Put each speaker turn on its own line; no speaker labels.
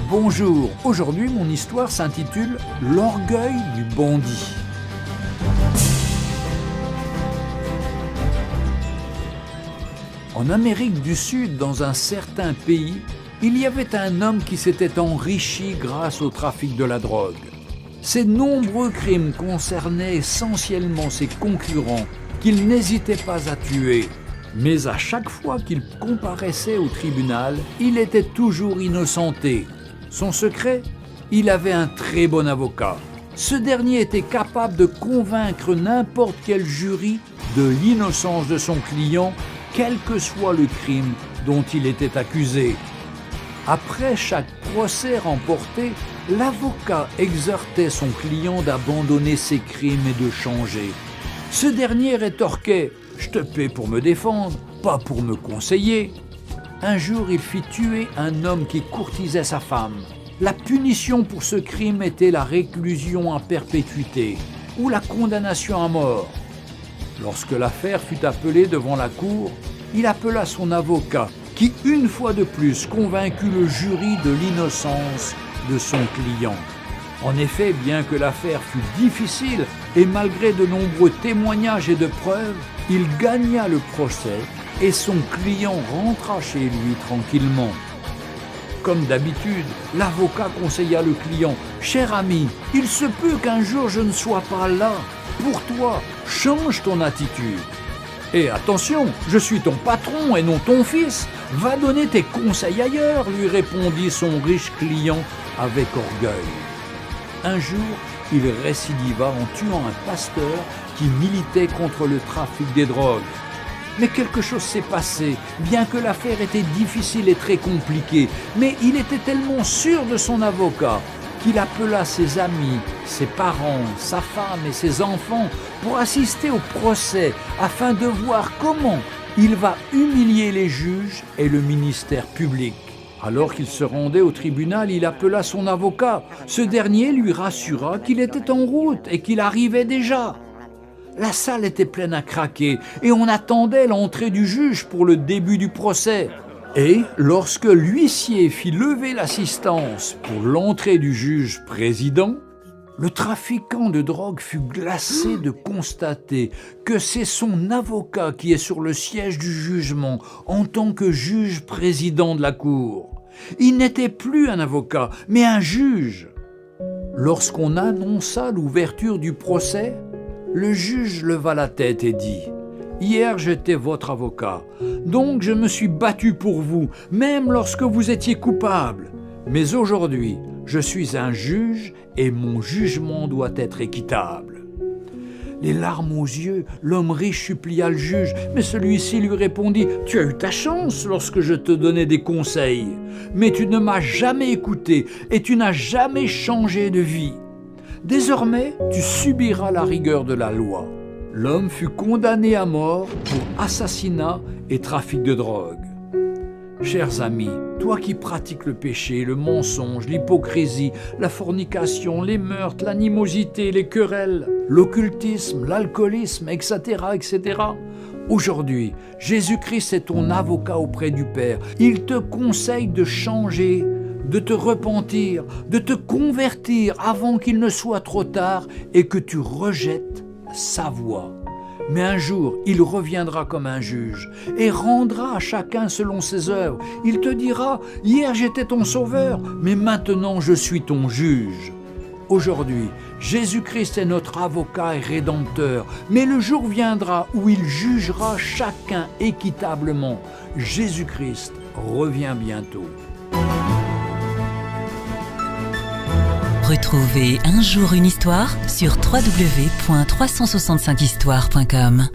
Bonjour, aujourd'hui mon histoire s'intitule « L'orgueil du bandit ». En Amérique du Sud, dans un certain pays, il y avait un homme qui s'était enrichi grâce au trafic de la drogue. Ses nombreux crimes concernaient essentiellement ses concurrents qu'il n'hésitait pas à tuer. Mais à chaque fois qu'il comparaissait au tribunal, il était toujours innocenté. Son secret ? Il avait un très bon avocat. Ce dernier était capable de convaincre n'importe quel jury de l'innocence de son client, quel que soit le crime dont il était accusé. Après chaque procès remporté, l'avocat exhortait son client d'abandonner ses crimes et de changer. Ce dernier rétorquait « Je te paie pour me défendre, pas pour me conseiller ». Un jour, il fit tuer un homme qui courtisait sa femme. La punition pour ce crime était la réclusion à perpétuité ou la condamnation à mort. Lorsque l'affaire fut appelée devant la cour, il appela son avocat qui, une fois de plus, convaincut le jury de l'innocence de son client. En effet, bien que l'affaire fût difficile et malgré de nombreux témoignages et de preuves, il gagna le procès et son client rentra chez lui tranquillement. Comme d'habitude, l'avocat conseilla le client « Cher ami, il se peut qu'un jour je ne sois pas là. Pour toi, change ton attitude. Et attention, je suis ton patron et non ton fils. Va donner tes conseils ailleurs, lui répondit son riche client avec orgueil. Un jour, il récidiva en tuant un pasteur qui militait contre le trafic des drogues. Mais quelque chose s'est passé, bien que l'affaire était difficile et très compliquée. Mais il était tellement sûr de son avocat qu'il appela ses amis, ses parents, sa femme et ses enfants pour assister au procès afin de voir comment il va humilier les juges et le ministère public. Alors qu'il se rendait au tribunal, il appela son avocat. Ce dernier lui rassura qu'il était en route et qu'il arrivait déjà. La salle était pleine à craquer et on attendait l'entrée du juge pour le début du procès. Et lorsque l'huissier fit lever l'assistance pour l'entrée du juge président, le trafiquant de drogue fut glacé de constater que c'est son avocat qui est sur le siège du jugement en tant que juge président de la cour. Il n'était plus un avocat, mais un juge. Lorsqu'on annonça l'ouverture du procès, le juge leva la tête et dit « Hier, j'étais votre avocat, donc je me suis battu pour vous, même lorsque vous étiez coupable. Mais aujourd'hui, je suis un juge et mon jugement doit être équitable. » Les larmes aux yeux, l'homme riche supplia le juge, mais celui-ci lui répondit « Tu as eu ta chance lorsque je te donnais des conseils, mais tu ne m'as jamais écouté et tu n'as jamais changé de vie. Désormais, tu subiras la rigueur de la loi. » L'homme fut condamné à mort pour assassinat et trafic de drogue. Chers amis, toi qui pratiques le péché, le mensonge, l'hypocrisie, la fornication, les meurtres, l'animosité, les querelles, l'occultisme, l'alcoolisme, etc., etc., aujourd'hui, Jésus-Christ est ton avocat auprès du Père. Il te conseille de changer, de te repentir, de te convertir avant qu'il ne soit trop tard et que tu rejettes sa voix. Mais un jour, il reviendra comme un juge et rendra à chacun selon ses œuvres. Il te dira « Hier j'étais ton sauveur, mais maintenant je suis ton juge. » Aujourd'hui, Jésus-Christ est notre avocat et rédempteur, mais le jour viendra où il jugera chacun équitablement. Jésus-Christ revient bientôt.
Retrouvez Un jour une histoire sur www.365histoire.com.